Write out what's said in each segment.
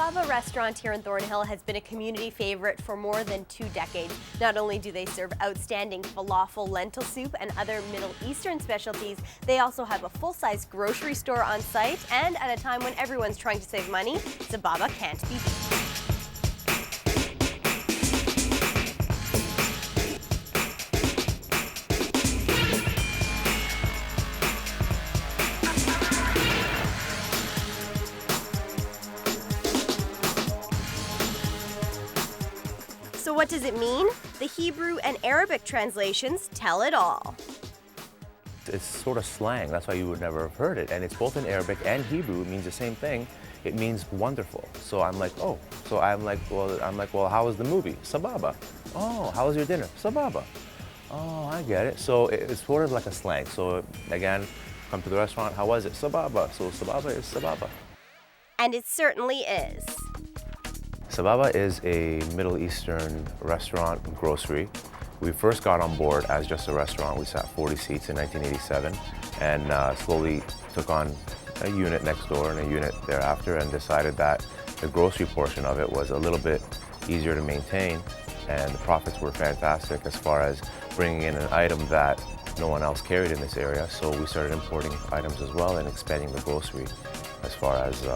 sababa restaurant here in Thornhill has been a community favorite for more than 2 decades. Not only do they serve outstanding falafel, lentil soup, and other Middle Eastern specialties, they also have a full-size grocery store on site, and at a time when everyone's trying to save money, sababa can't be beat. So what does it mean? The Hebrew and Arabic translations tell it all. It's sort of slang, that's why you would never have heard it. And it's both in Arabic and Hebrew, it means the same thing. It means wonderful. So I'm like, oh. So I'm like, well, how was the movie? Sababa. Oh, how was your dinner? Sababa. Oh, I get it. So it's sort of like a slang. So again, come to the restaurant, how was it? Sababa. So sababa is sababa. And it certainly is. Sababa is a Middle Eastern restaurant and grocery. We first got on board as just a restaurant. We sat 40 seats in 1987 and slowly took on a unit next door and a unit thereafter and decided that the grocery portion of it was a little bit easier to maintain and the profits were fantastic as far as bringing in an item that no one else carried in this area. So we started importing items as well and expanding the grocery as far as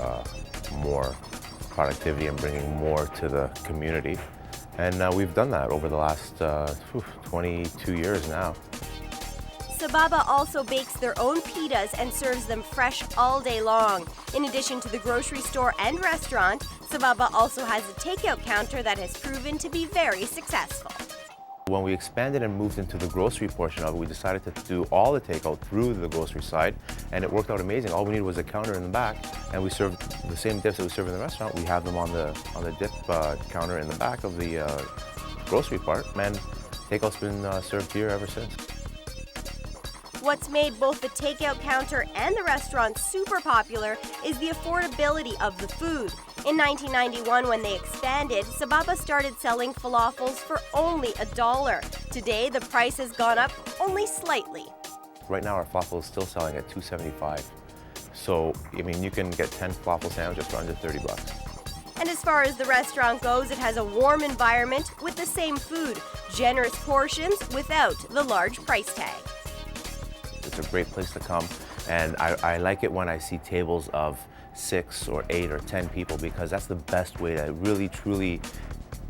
more productivity and bringing more to the community. And we've done that over the last 22 years now. Sababa also bakes their own pitas and serves them fresh all day long. In addition to the grocery store and restaurant, Sababa also has a takeout counter that has proven to be very successful. When we expanded and moved into the grocery portion of it, we decided to do all the takeout through the grocery side, and it worked out amazing. All we needed was a counter in the back, and we served the same dips that we serve in the restaurant. We have them on the dip counter in the back of the grocery part, and takeout's been served here ever since. What's made both the takeout counter and the restaurant super popular is the affordability of the food. In 1991, when they expanded, Sababa started selling falafels for only $1. Today, the price has gone up only slightly. Right now, our falafel is still selling at $2.75. So, I mean, you can get 10 falafel sandwiches for under 30 bucks. And as far as the restaurant goes, it has a warm environment with the same food, generous portions without the large price tag. It's a great place to come, and I like it when I see tables of 6 or 8 or 10 people because that's the best way to really truly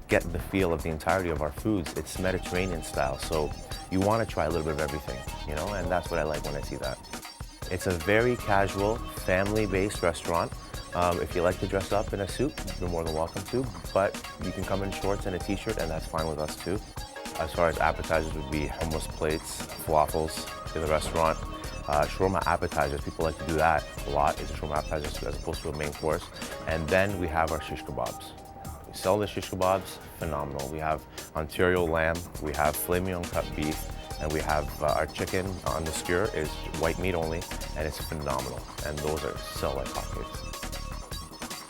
get the feel of the entirety of our foods. It's Mediterranean style, so you want to try a little bit of everything, you know, and that's what I like when I see that. It's a very casual, family-based restaurant. If you like to dress up in a suit, you're more than welcome to, but you can come in shorts and a t-shirt and that's fine with us too. As far as appetizers would be hummus plates, falafels in the restaurant. Shawarma appetizers, people like to do that a lot, is a shawarma appetizer as opposed to a main course. And then we have our shish kebabs. We sell the shish kebabs, phenomenal. We have Ontario lamb, we have filet mignon cut beef, and we have our chicken on the skewer is white meat only, and it's phenomenal. And those are sell like hotcakes.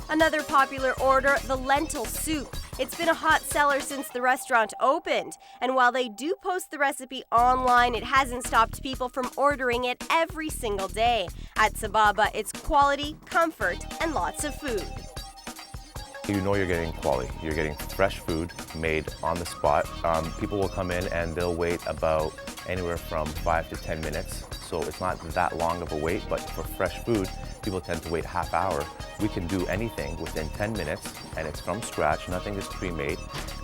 Another popular order, the lentil soup. It's been a hot seller since the restaurant opened. And while they do post the recipe online, it hasn't stopped people from ordering it every single day. At Sababa, it's quality, comfort, and lots of food. You know you're getting quality. You're getting fresh food made on the spot. People will come in and they'll wait about anywhere from 5 to 10 minutes. So it's not that long of a wait, but for fresh food, people tend to wait half hour. We can do anything within 10 minutes, and it's from scratch. Nothing is pre-made.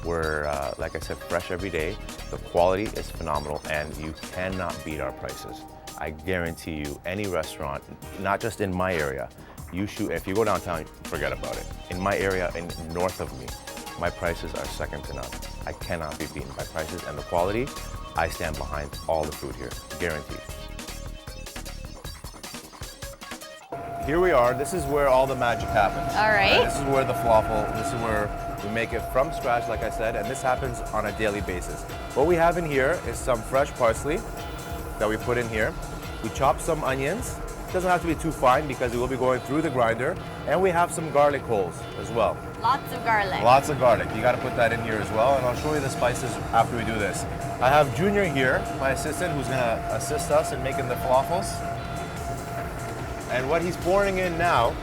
We're, like I said, fresh every day. The quality is phenomenal, and you cannot beat our prices. I guarantee you, any restaurant, not just in my area, if you go downtown, forget about it. In my area, in north of me, my prices are second to none. I cannot be beaten by prices, and the quality, I stand behind all the food here, guaranteed. Here we are. This is where all the magic happens. All right. This is where the falafel, this is where we make it from scratch, like I said, and this happens on a daily basis. What we have in here is some fresh parsley that we put in here. We chop some onions. It doesn't have to be too fine because it will be going through the grinder. And we have some garlic holes as well. Lots of garlic. Lots of garlic. You got to put that in here as well, and I'll show you the spices after we do this. I have Junior here, my assistant, who's going to assist us in making the falafels. And what he's pouring in now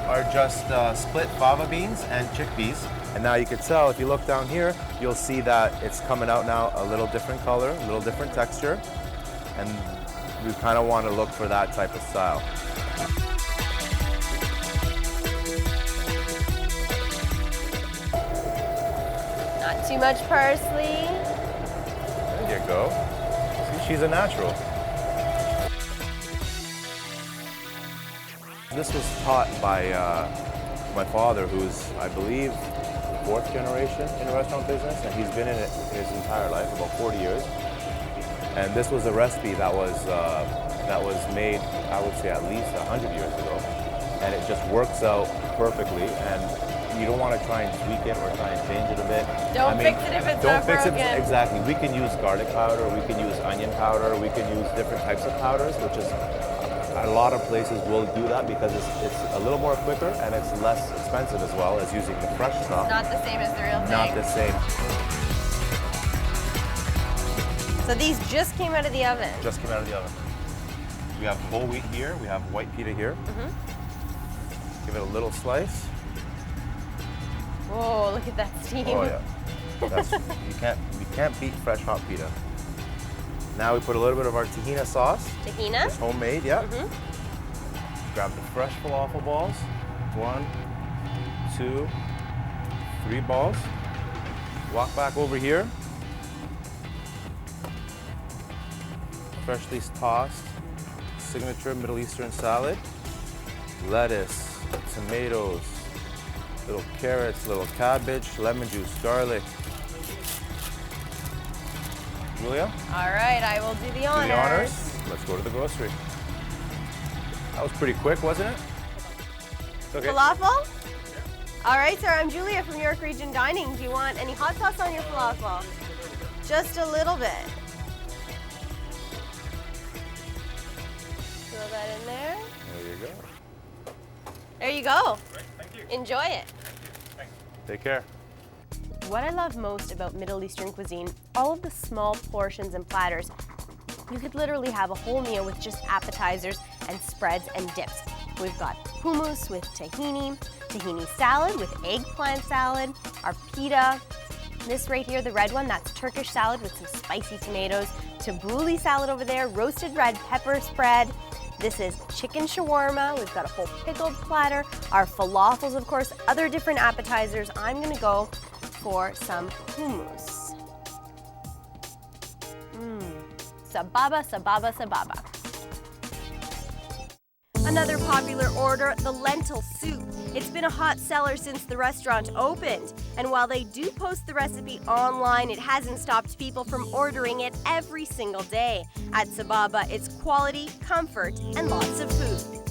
are just split fava beans and chickpeas. And now you can tell, if you look down here, you'll see that it's coming out now a little different color, a little different texture. And we kind of want to look for that type of style. Not too much parsley. There you go. See, she's a natural. This was taught by my father, who's, I believe, fourth generation in the restaurant business, and he's been in it his entire life, about 40 years. And this was a recipe that was made, I would say, at least 100 years ago. And it just works out perfectly, and you don't want to try and tweak it or try and change it a bit. Don't fix it if it's not broken. Exactly. We can use garlic powder, we can use onion powder, we can use different types of powders, which is, a lot of places will do that because it's a little more quicker and it's less expensive as well as using the fresh stuff. Not the same as the real thing. Not the same. So these just came out of the oven? Just came out of the oven. We have whole wheat here, we have white pita here. Give it a little slice. Whoa, look at that steam. Oh yeah. You can't beat fresh hot pita. Now we put a little bit of our tahina sauce. Tahina? It's homemade, yeah. Grab the fresh falafel balls. 1, 2, 3 balls. Walk back over here. Freshly tossed signature Middle Eastern salad. Lettuce, tomatoes, little carrots, little cabbage, lemon juice, garlic. Julia? All right, I will do the honors. Do the honors. Let's go to the grocery. That was pretty quick, wasn't it? It's okay. Falafel? All right, sir, I'm Julia from New York Region Dining. Do you want any hot sauce on your falafel? Just a little bit. Throw that in there. There you go. There you go. Great, thank you. Enjoy it. Thanks. Take care. What I love most about Middle Eastern cuisine, all of the small portions and platters. You could literally have a whole meal with just appetizers and spreads and dips. We've got hummus with tahini salad with eggplant salad, our pita. This right here, the red one, that's Turkish salad with some spicy tomatoes. Tabbouleh salad over there, roasted red pepper spread. This is chicken shawarma. We've got a whole pickled platter. Our falafels, of course, other different appetizers. I'm gonna go for some hummus. Sababa, sababa, sababa. Another popular order, the lentil soup. It's been a hot seller since the restaurant opened. And while they do post the recipe online, it hasn't stopped people from ordering it every single day. At Sababa, it's quality, comfort, and lots of food.